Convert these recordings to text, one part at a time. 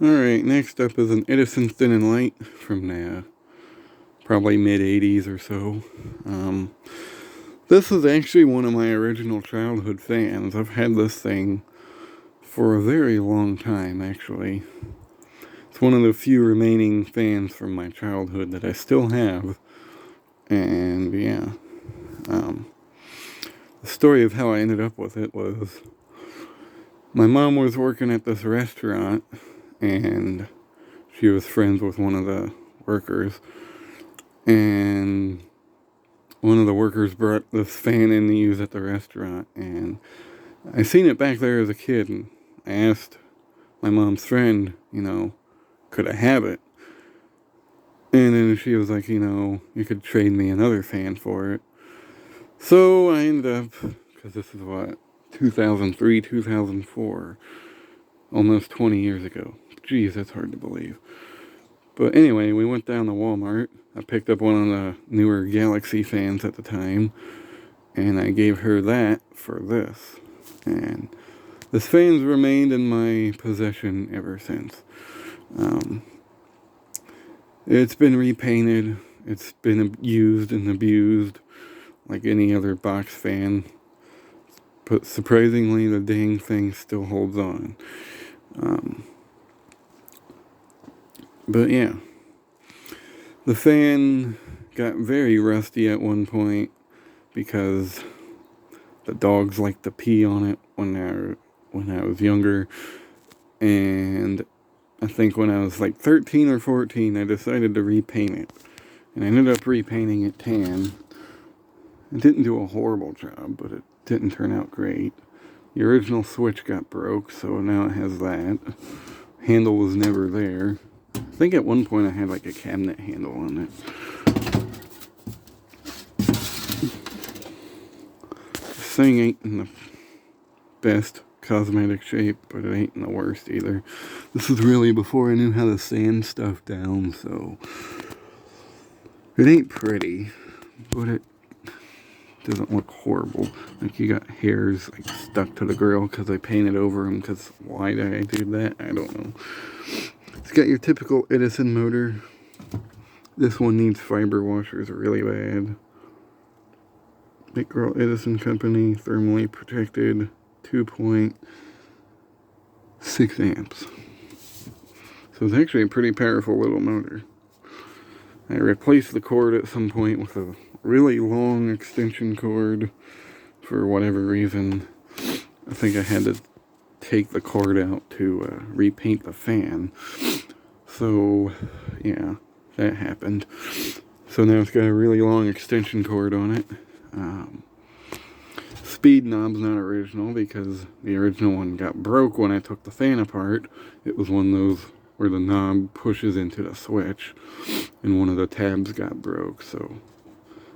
Alright, next up is an Edison Thin and Light from probably mid-80s or so. This is actually one of my original childhood fans. I've had this thing for a very long time, actually. It's one of the few remaining fans from my childhood that I still have. And yeah, the story of how I ended up with it was my mom was working at this restaurant and she was friends with one of the workers. And one of the workers brought this fan in to use at the restaurant, and I seen it back there as a kid, and I asked my mom's friend, could I have it? And then she was like, you could trade me another fan for it. So I ended up, because this is 2003, 2004, almost 20 years ago. Geez, that's hard to believe. But anyway, we went down to Walmart. I picked up one of the newer Galaxy fans at the time, and I gave her that for this. And this fan's remained in my possession ever since. It's been repainted. It's been used and abused like any other box fan. But surprisingly, the dang thing still holds on. But yeah. The fan got very rusty at one point because the dogs liked to pee on it when I was younger. And I think when I was like 13 or 14, I decided to repaint it. And I ended up repainting it tan. It didn't do a horrible job, but it didn't turn out great. The original switch got broke, so now it has that. Handle was never there. I think at one point I had like a cabinet handle on it. This thing ain't in the best cosmetic shape, but it ain't in the worst either. This is really before I knew how to sand stuff down, so it ain't pretty, but it doesn't look horrible. Like you got hairs like stuck to the grill because I painted over them. Because why did I do that? I don't know. It's got your typical Edison motor. This one needs fiber washers really bad. Big Girl Edison Company, thermally protected, 2.6 amps. So it's actually a pretty powerful little motor. I replaced the cord at some point with a really long extension cord for whatever reason. I think I had to take the cord out to repaint the fan. So, yeah, that happened. So now it's got a really long extension cord on it. Speed knob's not original because the original one got broke when I took the fan apart. It was one of those where the knob pushes into the switch, and one of the tabs got broke, so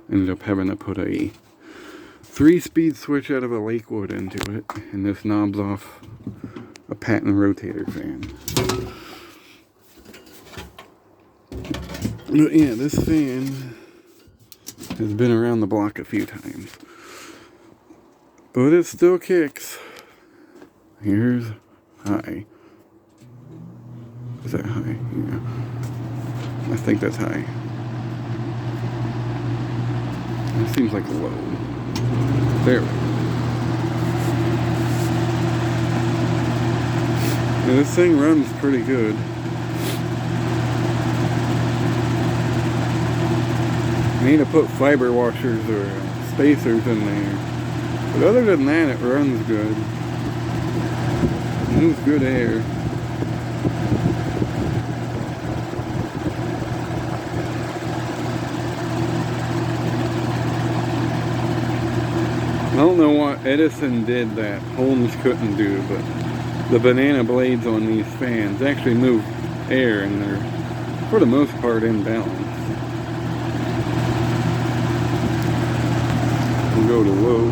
I ended up having to put a 3-speed switch out of a Lakewood into it, and this knob's off a patent rotator fan. But yeah, this fan has been around the block a few times, but it still kicks. Here's high. Is that high? Yeah. I think that's high. It seems like low. There we go. Yeah, this thing runs pretty good. I need to put fiber washers or spacers in there. But other than that, it runs good. It moves good air. I don't know what Edison did that Holmes couldn't do, but the banana blades on these fans actually move air, and they're, for the most part, in balance. We'll go to low.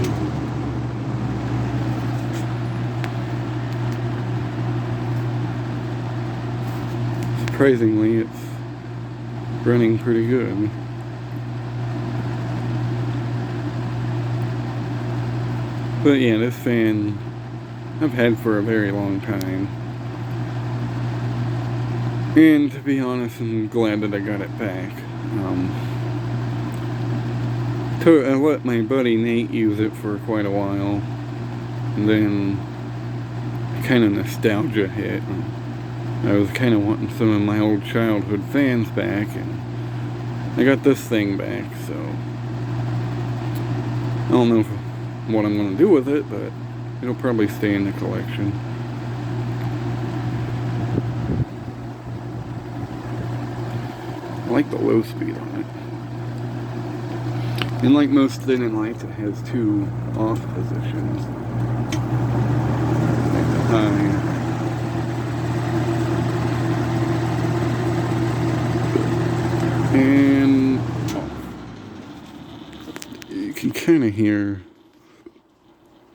Surprisingly, it's running pretty good. But yeah, this fan I've had for a very long time. And to be honest, I'm glad that I got it back. I let my buddy Nate use it for quite a while, and then kind of nostalgia hit. I was kind of wanting some of my old childhood fans back, and I got this thing back, so I don't know what I'm going to do with it, but it'll probably stay in the collection. I like the low speed on it. And like most thinning lights, it has two off positions. And you can kind of hear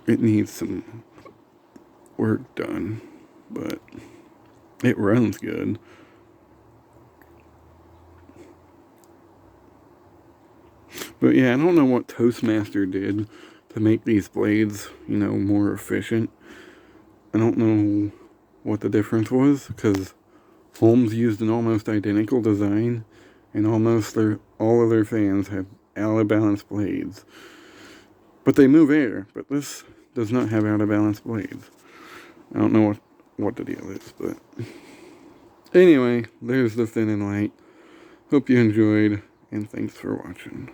it needs some work done, but it runs good. But yeah, I don't know what Toastmaster did to make these blades, more efficient. I don't know what the difference was, because Holmes used an almost identical design, and all of their fans have out-of-balance blades. But they move air, but this does not have out-of-balance blades. I don't know what the deal is, but anyway, there's the thinning light. Hope you enjoyed, and thanks for watching.